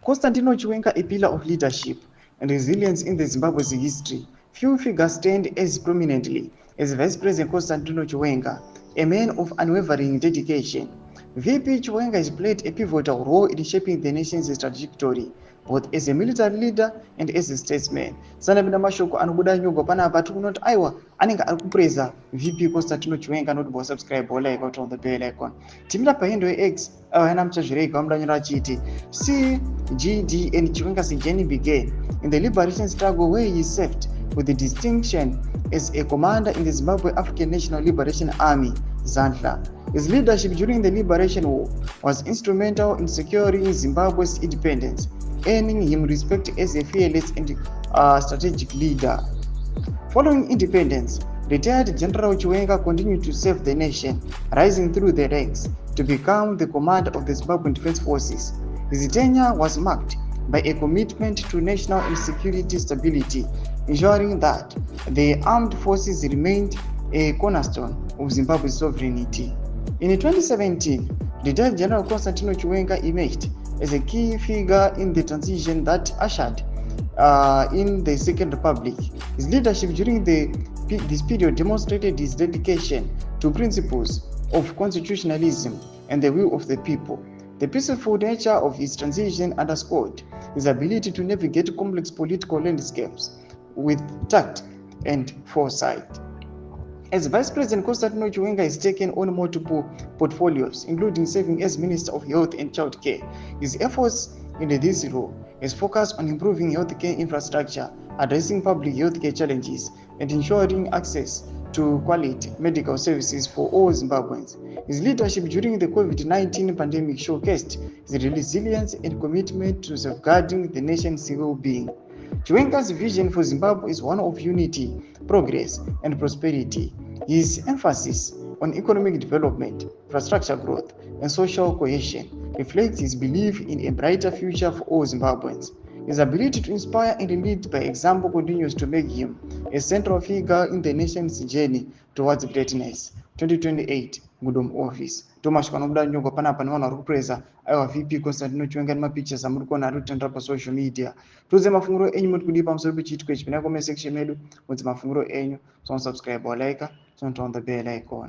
Constantino Chiwenga, a pillar of leadership and resilience in the Zimbabwe's history. Few figures stand as prominently as Vice President Constantino Chiwenga, a man of unwavering dedication. VP Chiwenga has played a pivotal role in shaping the nation's trajectory, both as a military leader and as a statesman. Sanapinda mashoko anobuda nyongo panapa tikunoti aiwa anenge ari kupreza VP Constantino Chiwenga noti bo subscribe or like out on the bell icon. Timira pahendo X yana mchazvirega mudanyora achiti CGD and Chiwenga's journey began in the liberation struggle where he served with the distinction as a commander in the Zimbabwe African National Liberation Army, ZANTLA. His leadership during the Liberation War was instrumental in securing Zimbabwe's independence, earning him respect as a fearless and strategic leader. Following independence, retired General Chiwenga continued to serve the nation, rising through the ranks to become the commander of the Zimbabwean Defense Forces. His tenure was marked by a commitment to national and security stability, ensuring that the armed forces remained a cornerstone of Zimbabwe's sovereignty. In 2017, retired General Constantino Chiwenga emerged as a key figure in the transition that ushered in the Second Republic. His leadership during this period demonstrated his dedication to principles of constitutionalism and the will of the people. The peaceful nature of his transition underscored his ability to navigate complex political landscapes with tact and foresight. As Vice President, Constantino Chiwenga has taken on multiple portfolios, including serving as Minister of Health and Child Care. His efforts in this role is focused on improving healthcare infrastructure, addressing public healthcare challenges, and ensuring access to quality medical services for all Zimbabweans. His leadership during the COVID-19 pandemic showcased his resilience and commitment to safeguarding the nation's well-being. Chiwenga's vision for Zimbabwe is one of unity, progress, and prosperity. His emphasis on economic development, infrastructure growth, and social cohesion reflects his belief in a brighter future for all Zimbabweans. His ability to inspire and lead by example continues to make him a central figure in the nation's journey towards greatness. 2028 Good Office. Thomas Kanobuda Nyongo panapa niwana rupreza aiwa VP Constantino Chiwenga ni mapictures amuri kuona ari kutendera pa social media. Tuze mafunguro enyu muri kudipa musoro pichitwe chipina comment section medu mudzi mafunguro enyu. So subscribe or like, turn on the bell icon.